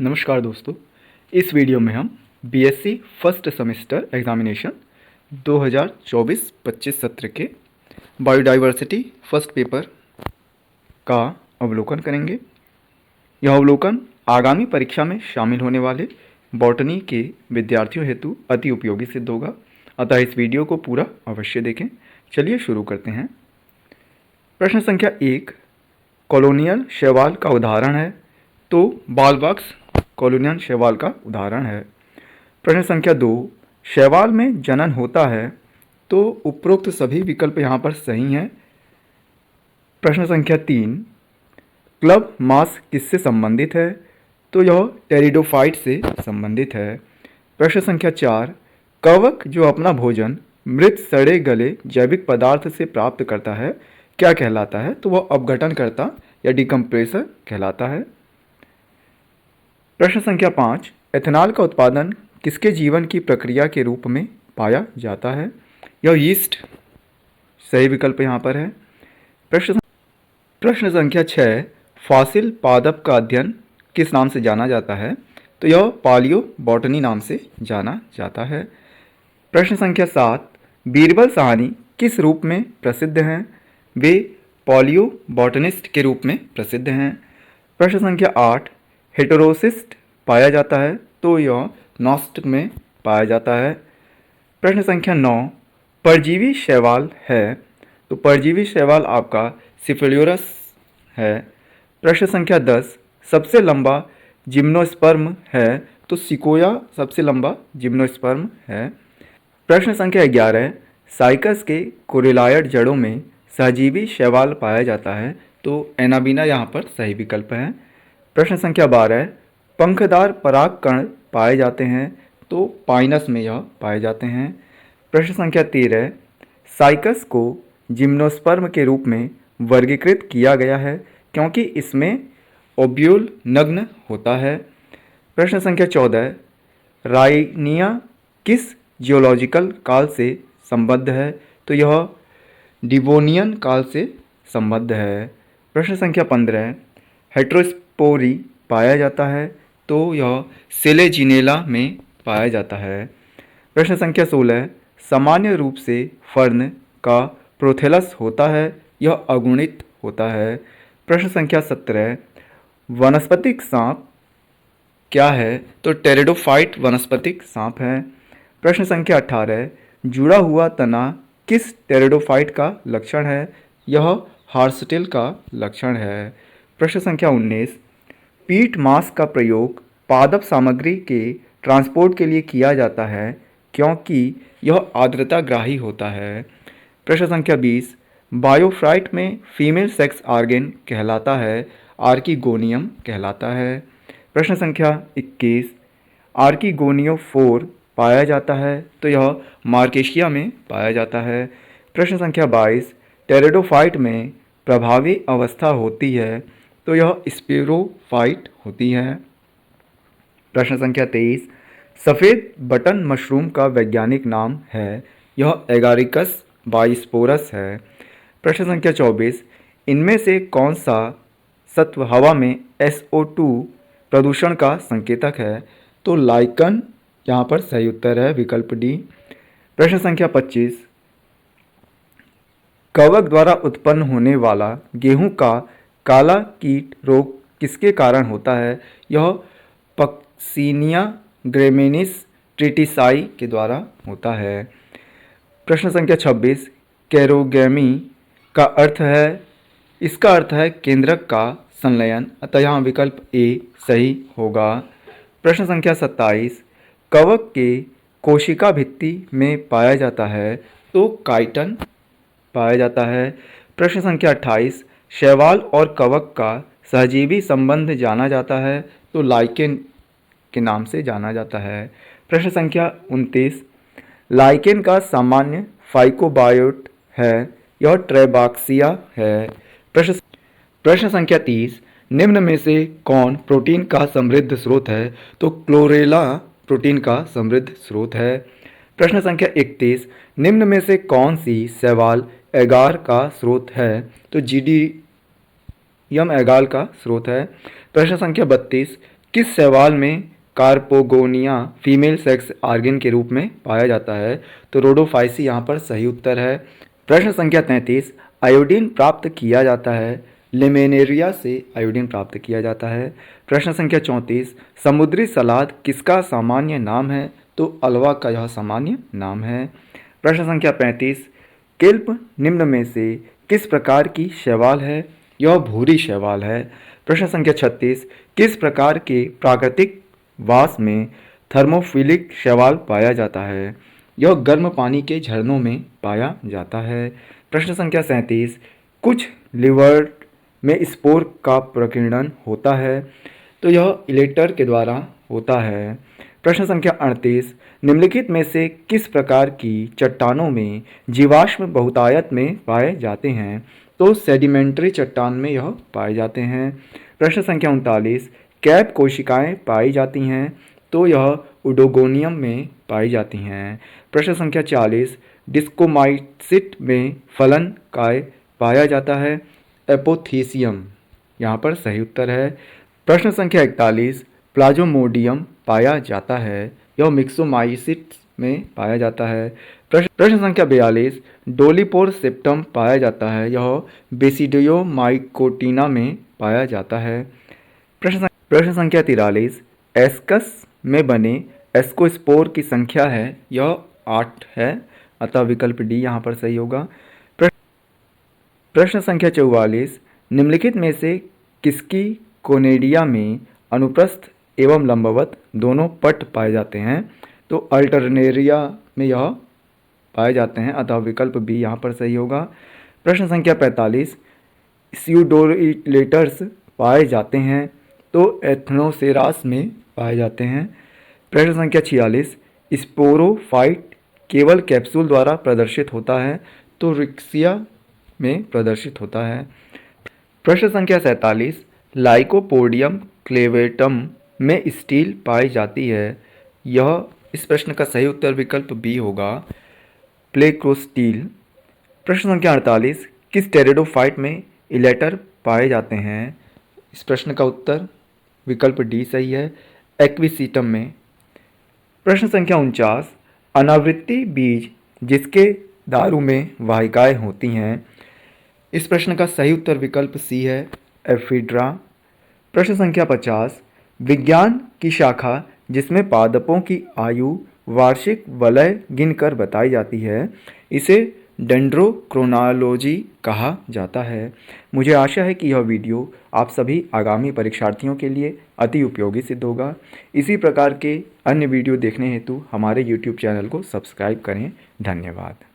नमस्कार दोस्तों, इस वीडियो में हम बीएससी फर्स्ट सेमेस्टर एग्जामिनेशन 2024-25 सत्र के बायोडाइवर्सिटी फर्स्ट पेपर का अवलोकन करेंगे। यह अवलोकन आगामी परीक्षा में शामिल होने वाले बॉटनी के विद्यार्थियों हेतु अति उपयोगी सिद्ध होगा, अतः इस वीडियो को पूरा अवश्य देखें। चलिए शुरू करते हैं। प्रश्न संख्या 1 कॉलोनियल शैवाल का उदाहरण है, तो बालबग्स कॉलोनियल शैवाल का उदाहरण है। प्रश्न संख्या 2 शैवाल में जनन होता है, तो उपरोक्त सभी विकल्प यहाँ पर सही हैं। प्रश्न संख्या 3 क्लब मास किससे संबंधित है, तो यह टेरिडोफाइट से संबंधित है। प्रश्न संख्या 4 कवक जो अपना भोजन मृत सड़े गले जैविक पदार्थ से प्राप्त करता है क्या कहलाता है, तो वह अपघटनकर्ता या डिकम्प्रेसर कहलाता है। प्रश्न संख्या 5 एथेनॉल का उत्पादन किसके जीवन की प्रक्रिया के रूप में पाया जाता है, यह यीस्ट सही विकल्प यहाँ पर है। प्रश्न संख्या 6 फॉसिल पादप का अध्ययन किस नाम से जाना जाता है, तो यह पालियो बॉटनी नाम से जाना जाता है। प्रश्न संख्या 7 बीरबल साहनी किस रूप में प्रसिद्ध हैं, वे पालियो बॉटनिस्ट के रूप में प्रसिद्ध हैं। प्रश्न संख्या 8 हेटेरोसिस्ट पाया जाता है, तो यह नॉस्ट में पाया जाता है। प्रश्न संख्या 9 परजीवी शैवाल है, तो परजीवी शैवाल आपका सिफिलियोरस है। प्रश्न संख्या 10 सबसे लंबा जिम्नोस्पर्म है, तो सिकोया सबसे लंबा जिम्नोस्पर्म है। प्रश्न संख्या 11 साइकस के कोरिलायड जड़ों में सहजीवी शैवाल पाया जाता है, तो एनाबीना यहाँ पर सही विकल्प है। प्रश्न संख्या 12 पंखदार परागकण पाए जाते हैं, तो पाइनस में यह पाए जाते हैं। प्रश्न संख्या 13 साइकस को जिम्नोस्पर्म के रूप में वर्गीकृत किया गया है क्योंकि इसमें ओब्यूल नग्न होता है। प्रश्न संख्या 14 राइनिया किस जियोलॉजिकल काल से संबद्ध है, तो यह डिवोनियन काल से संबद्ध है। प्रश्न संख्या 15 हेट्रोस्पोरी पाया जाता है, तो यह सेलेजिनेला में पाया जाता है। प्रश्न संख्या 16 सामान्य रूप से फर्न का प्रोथेलस होता है, यह अगुणित होता है। प्रश्न संख्या 17 वनस्पतिक सांप क्या है, तो टेरिडोफाइट वनस्पतिक सांप है। प्रश्न संख्या 18 जुड़ा हुआ तना किस टेरिडोफाइट का लक्षण है, यह हार्सटेल का लक्षण है। प्रश्न संख्या 19 पीट मास का प्रयोग पादप सामग्री के ट्रांसपोर्ट के लिए किया जाता है क्योंकि यह आर्द्रताग्राही होता है। प्रश्न संख्या 20 बायोफ्राइट में फीमेल सेक्स ऑर्गेन कहलाता है, आर्कीगोनियम कहलाता है। प्रश्न संख्या 21 आर्कीगोनियोफोर पाया जाता है, तो यह मार्केशिया में पाया जाता है। प्रश्न संख्या 22 टेरिडोफाइट में प्रभावी अवस्था होती है, तो यह स्पिरोफाइट होती है। प्रश्न संख्या 23 सफ़ेद बटन मशरूम का वैज्ञानिक नाम है, यह एगारिकस बाइस्पोरस है। प्रश्न संख्या 24 इनमें से कौन सा सत्व हवा में SO2 प्रदूषण का संकेतक है, तो लाइकन यहाँ पर सही उत्तर है, विकल्प डी। प्रश्न संख्या 25 कवक द्वारा उत्पन्न होने वाला गेहूं का काला कीट रोग किसके कारण होता है, यह पक्सीनिया ग्रेमिनिस ट्रिटिसाई के द्वारा होता है। प्रश्न संख्या 26 कैरोगेमी का अर्थ है, इसका अर्थ है केंद्रक का संलयन, अतः यहाँ विकल्प ए सही होगा। प्रश्न संख्या 27 कवक के कोशिका भित्ति में पाया जाता है, तो काइटन पाया जाता है। प्रश्न संख्या 28 शैवाल और कवक का सहजीवी संबंध जाना जाता है, तो लाइकेन के नाम से जाना जाता है। प्रश्न संख्या 29 लाइकेन का सामान्य फाइकोबायोट है, यह ट्रेबाक्सिया है। प्रश्न संख्या 30 निम्न में से कौन प्रोटीन का समृद्ध स्रोत है, तो क्लोरेला प्रोटीन का समृद्ध स्रोत है। प्रश्न संख्या 31 निम्न में से कौन सी शैवाल एगार का स्रोत है, तो जीडीयम एगार का स्रोत है। प्रश्न संख्या 32 किस शैवाल में कार्पोगोनिया फीमेल सेक्स ऑर्गन के रूप में पाया जाता है? तो रोडोफाइसी यहाँ पर सही उत्तर है। प्रश्न संख्या 33, आयोडीन प्राप्त किया जाता है? लेमिनेरिया से आयोडीन प्राप्त किया जाता है। प्रश्न संख्या 34, समुद्री सलाद किसका सामान्य नाम है? तो अल्वा का यह सामान्य नाम है। प्रश्न संख्या 35, केल्प निम्न में से किस प्रकार की शैवाल है? यह भूरी शैवाल है। प्रश्न संख्या 36, किस प्रकार के प्राकृतिक वास में थर्मोफिलिक शैवाल पाया जाता है? यह गर्म पानी के झरनों में पाया जाता है। प्रश्न संख्या 37, कुछ लिवर में स्पोर का प्रकीर्णन होता है? तो यह इलेक्टर के द्वारा होता है। प्रश्न संख्या 38, निम्नलिखित में से किस प्रकार की चट्टानों में जीवाश्म बहुतायत में पाए जाते हैं? तो सेडिमेंट्री चट्टान में यह पाए जाते हैं। प्रश्न संख्या 39, कैप कोशिकाएं पाई जाती हैं? तो यह उडोगोनियम में पाई जाती हैं। प्रश्न संख्या 40, डिस्कोमाइसिट में फलन काय पाया जाता है? एपोथीसियम यहाँ पर सही उत्तर है। प्रश्न संख्या 41, प्लाज्मोडियम पाया जाता है? यह मिक्सोमाइसिट्स में पाया जाता है। प्रश्न संख्या 42, डोलीपोर सेप्टम पाया जाता है? यह बेसिडियोमाइकोटिना में पाया जाता है। प्रश्न संख्या 43, एस्कस में बने एस्कोस्पोर की संख्या है? यह 8 है, अतः विकल्प डी यहाँ पर सही होगा। प्रश्न संख्या 44, निम्नलिखित में से किसकी कोनेडिया में अनुप्रस्थ एवं लंबवत दोनों पट पाए जाते हैं? तो अल्टरनेरिया में यह पाए जाते हैं, अतः विकल्प बी यहाँ पर सही होगा। प्रश्न संख्या 45, स्यूडोलेटर्स पाए जाते हैं? तो एथनोसेरास में पाए जाते हैं। प्रश्न संख्या 46, स्पोरोफाइट केवल कैप्सूल द्वारा प्रदर्शित होता है? तो रिक्सिया में प्रदर्शित होता है। प्रश्न संख्या 47, लाइकोपोडियम क्लेवेटम में स्टील पाई जाती है? यह इस प्रश्न का सही उत्तर विकल्प बी होगा, प्लेक्रोस्टील। प्रश्न संख्या 48, किस टेरिडोफाइट में इलेटर पाए जाते हैं? इस प्रश्न का उत्तर विकल्प डी सही है, एक्विसीटम में। प्रश्न संख्या 49, अनावृत्ति बीज जिसके दारू में वाहिकाएं होती हैं? इस प्रश्न का सही उत्तर विकल्प सी है, एफिड्रा। प्रश्न संख्या 50, विज्ञान की शाखा जिसमें पादपों की आयु वार्षिक वलय गिनकर बताई जाती है, इसे डेंड्रोक्रोनोलॉजी कहा जाता है। मुझे आशा है कि यह वीडियो आप सभी आगामी परीक्षार्थियों के लिए अति उपयोगी सिद्ध होगा। इसी प्रकार के अन्य वीडियो देखने हेतु हमारे YouTube चैनल को सब्सक्राइब करें। धन्यवाद।